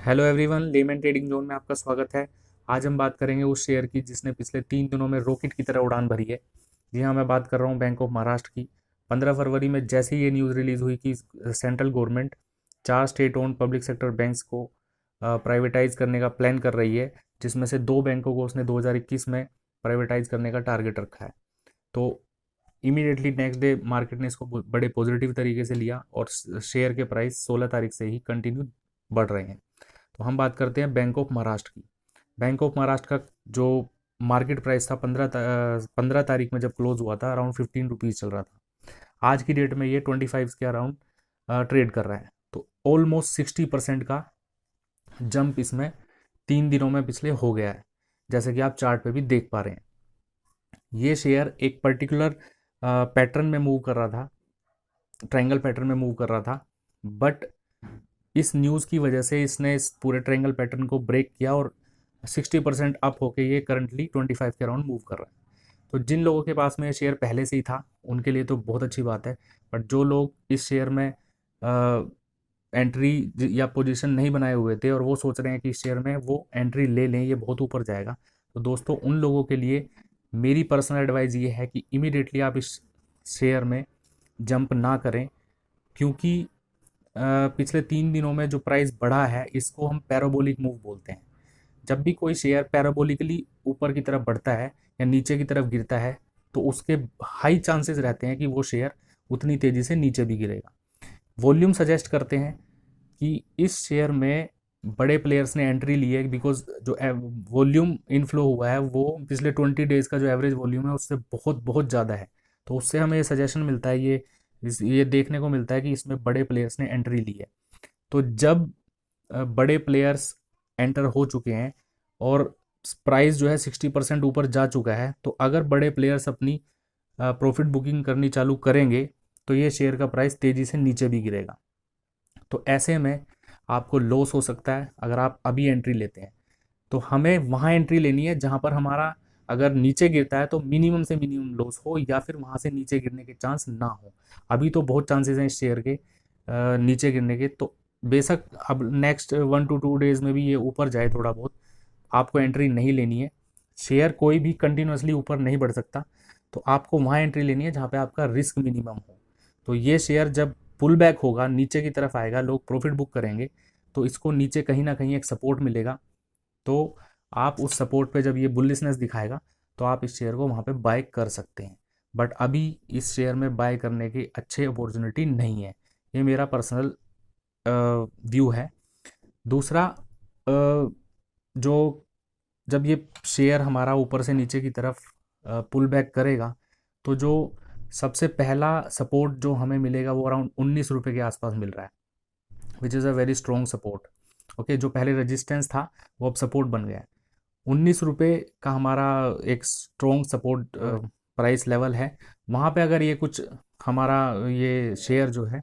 Hello everyone, lemon trading zone में आपका स्वागत है। आज हम बात करेंगे उस शेयर की जिसने पिछले 3 दिनों में रॉकेट की तरह उड़ान भरी है। जी हाँ, मैं बात कर रहा हूँ बैंक ऑफ महाराष्ट्र की। 15 फरवरी में जैसे ही ये न्यूज़ रिलीज हुई कि central government 4 state owned public sector banks को प्राइवेटाइज करने का प्लान कर रही है, जिसमें से 2 बैंकों को उसने 2021 में प्राइवेटाइज करने का टारगेट रखा है। तो इमीडिएटली नेक्स्ट डे मार्केट ने इसको बड़े पॉजिटिव तरीके से लिया और शेयर के प्राइस 16 तारीख से ही कंटिन्यू बढ़ रहे हैं। तो हम बात करते हैं बैंक ऑफ महाराष्ट्र की। बैंक ऑफ महाराष्ट्र का जो मार्केट प्राइस था 15 तारीख में जब क्लोज हुआ था, अराउंड 15 रुपीज़ चल रहा था। आज की डेट में ये 25 के अराउंड ट्रेड कर रहा है। तो ऑलमोस्ट 60% का जंप इसमें 3 दिनों में पिछले हो गया है, जैसे कि आप चार्ट पे भी देख पा रहे हैं। ये शेयर एक पर्टिकुलर पैटर्न में मूव कर रहा था, ट्रायंगल पैटर्न में मूव कर रहा था, बट इस न्यूज़ की वजह से इसने इस पूरे ट्रायंगल पैटर्न को ब्रेक किया और 60% अप होके ये करंटली 25 के अराउंड मूव कर रहा है। तो जिन लोगों के पास में ये शेयर पहले से ही था उनके लिए तो बहुत अच्छी बात है, बट जो लोग इस शेयर में एंट्री या पोजीशन नहीं बनाए हुए थे और वो सोच रहे हैं कि इस शेयर में वो एंट्री ले लें, ये बहुत ऊपर जाएगा, तो दोस्तों उन लोगों के लिए मेरी पर्सनल एडवाइस ये है कि इमीडिएटली आप इस शेयर में जंप ना करें, क्योंकि पिछले 3 दिनों में जो प्राइस बढ़ा है इसको हम पैराबोलिक मूव बोलते हैं। जब भी कोई शेयर पैराबोलिकली ऊपर की तरफ बढ़ता है या नीचे की तरफ गिरता है, तो उसके हाई चांसेस रहते हैं कि वो शेयर उतनी तेज़ी से नीचे भी गिरेगा। वॉल्यूम सजेस्ट करते हैं कि इस शेयर में बड़े प्लेयर्स ने एंट्री ली है, बिकॉज जो वॉल्यूम इनफ्लो हुआ है वो पिछले 20 डेज का जो एवरेज वॉल्यूम है उससे बहुत बहुत ज़्यादा है। तो उससे हमें ये सजेशन मिलता है, ये देखने को मिलता है कि इसमें बड़े प्लेयर्स ने एंट्री ली है। तो जब बड़े प्लेयर्स एंटर हो चुके हैं और प्राइस जो है 60% ऊपर जा चुका है, तो अगर बड़े प्लेयर्स अपनी प्रॉफिट बुकिंग करनी चालू करेंगे तो ये शेयर का प्राइस तेज़ी से नीचे भी गिरेगा। तो ऐसे में आपको लॉस हो सकता है अगर आप अभी एंट्री लेते हैं। तो हमें वहाँ एंट्री लेनी है जहाँ पर हमारा अगर नीचे गिरता है तो मिनिमम से मिनिमम लॉस हो, या फिर वहाँ से नीचे गिरने के चांस ना हो। अभी तो बहुत चांसेस हैं इस शेयर के नीचे गिरने के, तो बेशक अब नेक्स्ट 1 to 2 डेज में भी ये ऊपर जाए थोड़ा बहुत, आपको एंट्री नहीं लेनी है। शेयर कोई भी कंटिन्यूसली ऊपर नहीं बढ़ सकता, तो आपको वहाँ एंट्री लेनी है जहाँ पे आपका रिस्क मिनिमम हो। तो ये शेयर जब पुल बैक होगा, नीचे की तरफ आएगा, लोग प्रॉफिट बुक करेंगे, तो इसको नीचे कहीं ना कहीं एक सपोर्ट मिलेगा। तो आप उस सपोर्ट पे जब ये बुलिशनेस दिखाएगा तो आप इस शेयर को वहाँ पे बाय कर सकते हैं। बट अभी इस शेयर में बाय करने की अच्छी अपॉर्चुनिटी नहीं है। ये मेरा पर्सनल व्यू है। दूसरा, जो जब ये शेयर हमारा ऊपर से नीचे की तरफ पुल बैक करेगा, तो जो सबसे पहला सपोर्ट जो हमें मिलेगा वो अराउंड 19 रुपये के आसपास मिल रहा है, which is a very strong support. Okay, जो पहले रेजिस्टेंस था वो अब सपोर्ट बन गया है। 19 रुपये का हमारा एक स्ट्रॉन्ग सपोर्ट प्राइस लेवल है। वहाँ पे अगर ये कुछ हमारा ये शेयर जो है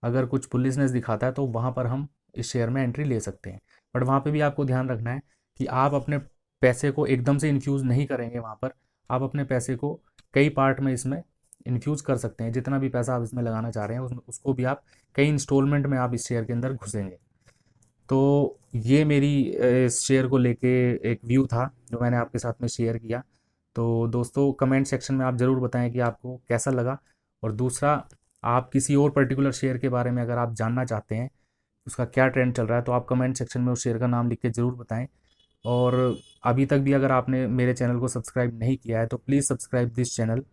अगर कुछ पुलिसनेस दिखाता है तो वहाँ पर हम इस शेयर में एंट्री ले सकते हैं। बट वहाँ पे भी आपको ध्यान रखना है कि आप अपने पैसे को एकदम से इन्फ्यूज़ नहीं करेंगे वहाँ पर। आप अपने पैसे को कई पार्ट में इसमें इन्फ्यूज़ कर सकते हैं। जितना भी पैसा आप इसमें लगाना चाह रहे हैं उसको भी आप कई इंस्टॉलमेंट में आप इस शेयर के अंदर घुसेंगे। तो ये मेरी इस शेयर को लेके एक व्यू था जो मैंने आपके साथ में शेयर किया। तो दोस्तों कमेंट सेक्शन में आप ज़रूर बताएं कि आपको कैसा लगा। और दूसरा, आप किसी और पर्टिकुलर शेयर के बारे में अगर आप जानना चाहते हैं उसका क्या ट्रेंड चल रहा है, तो आप कमेंट सेक्शन में उस शेयर का नाम लिख के ज़रूर बताएं। और अभी तक भी अगर आपने मेरे चैनल को सब्सक्राइब नहीं किया है तो प्लीज़ सब्सक्राइब दिस चैनल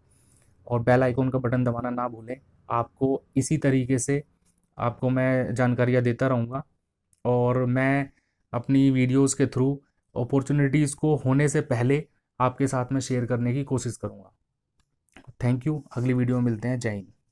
और बेल आइकॉन का बटन दबाना ना भूलें। आपको इसी तरीके से आपको मैं जानकारियाँ देता रहूँगा और मैं अपनी वीडियोस के थ्रू अपॉर्चुनिटीज़ को होने से पहले आपके साथ में शेयर करने की कोशिश करूँगा। Thank you. अगली वीडियो में मिलते हैं। जय हिंद।